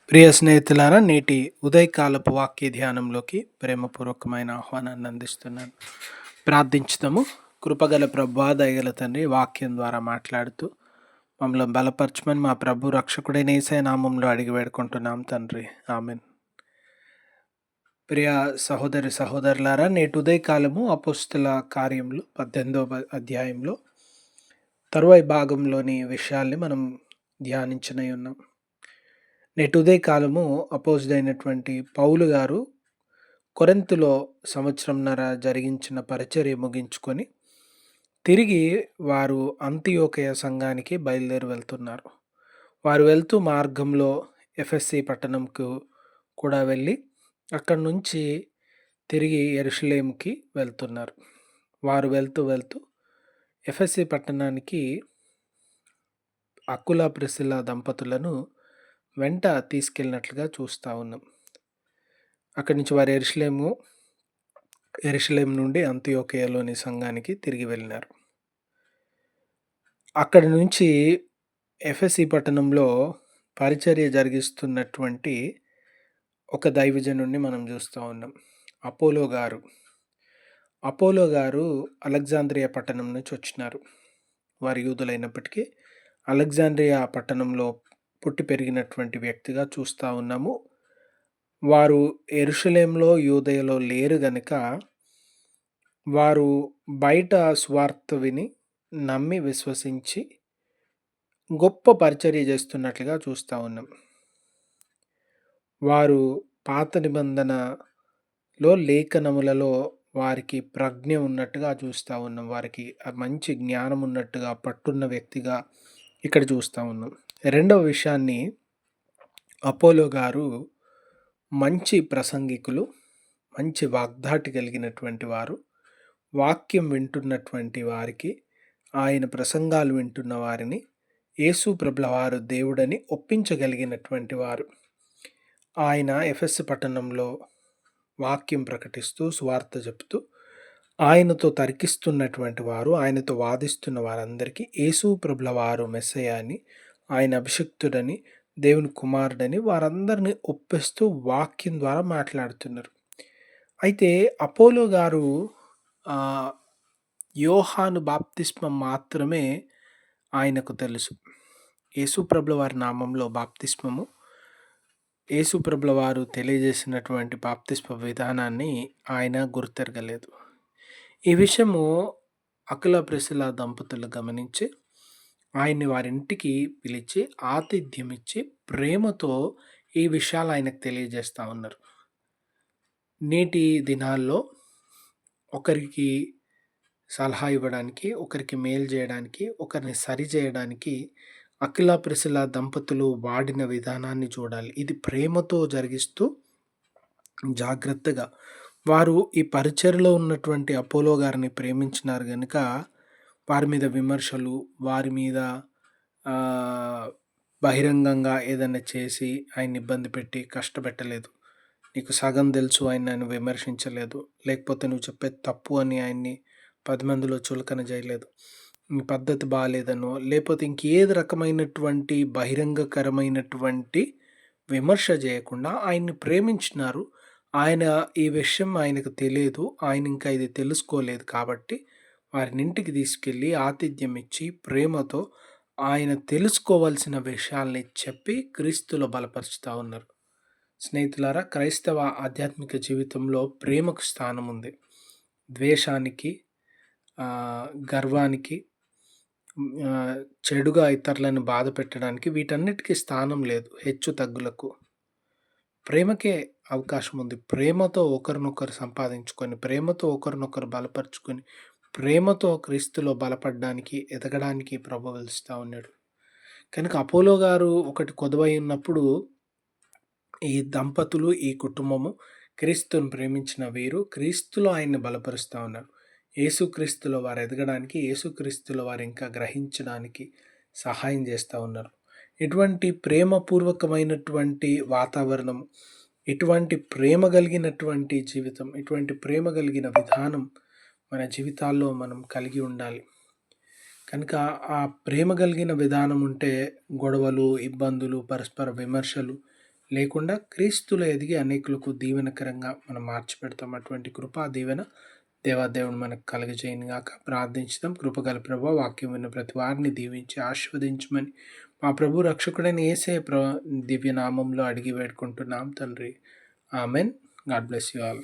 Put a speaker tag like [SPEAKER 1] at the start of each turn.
[SPEAKER 1] ప్రియ స్నేహితులారా, నేటి ఉదయకాలపు వాక్య ధ్యానంలోకి ప్రేమపూర్వకమైన ఆహ్వానాన్ని అందిస్తున్నాను. ప్రార్థించుదాము. కృపగల ప్రభువా, దయగల తండ్రి, వాక్యం ద్వారా మాట్లాడుతూ మమ్మల్ని బలపరచమని మా ప్రభు రక్షకుడైన యేసయ్య నామంలో అడిగి వేడుకుంటున్నాం తండ్రి. ఆమెన్. ప్రియ సహోదరి సహోదరులారా, నేటి ఉదయకాలము అపోస్తుల కార్యములు 18వ అధ్యాయంలో తరువాయి భాగంలోని విషయాల్ని మనం ధ్యానించనై ఉన్నాం. నేటి ఉదయకాలము అపోజిడైనటువంటి పౌలు గారు కొరింథులో సంవత్సరంన్నర జరిగించిన పరిచర్య ముగించుకొని తిరిగి వారు అంతియోకయ సంఘానికి బయలుదేరి వెళ్తున్నారు. వారు వెళ్తూ మార్గంలో ఎఫెస్సి పట్టణంకు కూడా వెళ్ళి అక్కడి నుంచి తిరిగి యెరూషలేముకి వెళ్తున్నారు. వారు వెళ్తూ ఎఫెస్సి పట్టణానికి అకుల ప్రిసిల్ల దంపతులను వెంట తీసుకెళ్ళినట్లుగా చూస్తూ ఉన్నాం. అక్కడి నుంచి వారు యెరూషలేం నుండి అంతియోకయలోని సంఘానికి తిరిగి వెళ్ళినారు. అక్కడి నుంచి ఎఫెసీ పట్టణంలో పరిచర్య జరిగిస్తున్నటువంటి ఒక దైవజనుడిని మనం చూస్తూ ఉన్నాం. అపోలో గారు అలెగ్జాంద్రియా పట్టణం నుంచి వచ్చినారు. వారు యూదులైనప్పటికీ అలెగ్జాంద్రియా పట్టణంలో పుట్టి పెరిగినటువంటి వ్యక్తిగా చూస్తూ ఉన్నాము. వారు యెరూషలేంలో యూదయలో లేరు గనుక వారు బయట సువార్త విని నమ్మి విశ్వసించి గొప్ప పరిచర్య చేస్తున్నట్లుగా చూస్తూ ఉన్నాం. వారు పాత నిబంధనలో లేఖనములలో వారికి ప్రజ్ఞ ఉన్నట్టుగా చూస్తూ ఉన్నాం. వారికి మంచి జ్ఞానం ఉన్నట్టుగా, పట్టున్న వ్యక్తిగా ఇక్కడ చూస్తూ ఉన్నాం. రెండవ విషయాన్ని, అపోలో గారు మంచి ప్రసంగికులు, మంచి వాగ్దాటి కలిగినటువంటి వారు. వాక్యం వింటున్నటువంటి వారికి, ఆయన ప్రసంగాలు వింటున్న వారిని యేసు ప్రభుల వారు దేవుడని ఒప్పించగలిగినటువంటి వారు. ఆయన ఎఫెసు పట్టణంలో వాక్యం ప్రకటిస్తూ సువార్త చెప్తూ ఆయనతో తర్కిస్తున్నటువంటి వారు, ఆయనతో వాదిస్తున్న వారందరికీ యేసు ప్రభుల వారు మెస్సయ్య అని, ఆయన అభిషిక్తుడని, దేవుని కుమారుడని వారందరినీ ఒప్పిస్తూ వాక్యం ద్వారా మాట్లాడుతున్నారు. అయితే అపోలో గారు యోహాను బాప్తిస్మం మాత్రమే ఆయనకు తెలుసు. యేసు ప్రభుల వారి నామంలో బాప్తిస్మము, యేసు ప్రభుల వారు తెలియజేసినటువంటి బాప్తిస్మ విధానాన్ని ఆయన గుర్తెరగలేదు. ఈ విషయము అకుల ప్రిసిల్ల దంపతులు గమనించి ఆయన్ని వారింటికి పిలిచి ఆతిథ్యం ఇచ్చి ప్రేమతో ఈ విషయాలు ఆయనకు తెలియజేస్తూ ఉన్నారు. నేటి దినాల్లో ఒకరికి సలహా ఇవ్వడానికి, ఒకరికి మేలు చేయడానికి, ఒకరిని సరి చేయడానికి అకుల ప్రిసిల్ల దంపతులు వాడిన విధానాన్ని చూడాలి. ఇది ప్రేమతో జరిగిస్తూ జాగ్రత్తగా వారు ఈ పరిచర్యలో ఉన్నటువంటి అపోలో గారిని ప్రేమించినారు కనుక వారి మీద విమర్శలు, వారి మీద బహిరంగంగా ఏదైనా చేసి ఆయన్ని ఇబ్బంది పెట్టి కష్టపెట్టలేదు. నీకు సగం తెలుసు ఆయన నన్ను విమర్శించలేదు, లేకపోతే నువ్వు చెప్పేది తప్పు అని ఆయన్ని 10 మందిలో చులకన చేయలేదు, నీ పద్ధతి బాగాలేదనో, లేకపోతే ఇంకేది రకమైనటువంటి బహిరంగకరమైనటువంటి విమర్శ చేయకుండా ఆయన్ని ప్రేమించినారు. ఆయన ఈ విషయం ఆయనకు తెలియదు, ఆయన ఇంకా ఇది తెలుసుకోలేదు కాబట్టి వారిని ఇంటికి తీసుకెళ్ళి ఆతిథ్యం ఇచ్చి ప్రేమతో ఆయన తెలుసుకోవాల్సిన విషయాల్ని చెప్పి క్రీస్తులో బలపరుచుతూ ఉన్నారు. స్నేహితులారా, క్రైస్తవ ఆధ్యాత్మిక జీవితంలో ప్రేమకు స్థానం ఉంది. ద్వేషానికి, గర్వానికి, చెడుగా ఇతరులను బాధ పెట్టడానికి వీటన్నిటికీ స్థానం లేదు. హెచ్చు తగ్గులకు ప్రేమకే అవకాశం ఉంది. ప్రేమతో ఒకరినొకరు సంపాదించుకొని, ప్రేమతో ఒకరినొకరు బలపరుచుకొని, ప్రేమతో క్రీస్తులో బలపడడానికి, ఎదగడానికి ప్రభువు పిలుస్తూ ఉన్నాడు. కనుక అపోలో గారు ఒకటి కొదవై ఉన్నప్పుడు ఈ దంపతులు, ఈ కుటుంబము క్రీస్తుని ప్రేమించిన వీరు క్రీస్తులో ఆయన్ని బలపరుస్తూ ఉన్నారు. యేసుక్రీస్తులో వారు ఎదగడానికి, యేసుక్రీస్తులో వారు ఇంకా గ్రహించడానికి సహాయం చేస్తూ ఉన్నారు. ఇటువంటి ప్రేమపూర్వకమైనటువంటి వాతావరణం, ఇటువంటి ప్రేమ కలిగినటువంటి జీవితం, ఇటువంటి ప్రేమ కలిగిన విధానం మన జీవితాల్లో మనం కలిగి ఉండాలి. కనుక ఆ ప్రేమ కలిగిన విధానం ఉంటే గొడవలు, ఇబ్బందులు, పరస్పర విమర్శలు లేకుండా క్రీస్తులో ఎదిగి అనేకులకు దీవెనకరంగా మనం మార్చిపెడతాం. అటువంటి కృపా దీవెన దేవాదేవుడు మనకు కలుగజేయను గాక. ప్రార్థించుదాం. కృపగల ప్రభువా, వాక్యం విన్న ప్రతి వారిని దీవించి ఆశీర్వదించమని మా ప్రభు రక్షకుడైన యేసయ్య దివ్య నామంలో అడిగి వేడుకుంటున్నాం తండ్రి. Amen. God bless you all.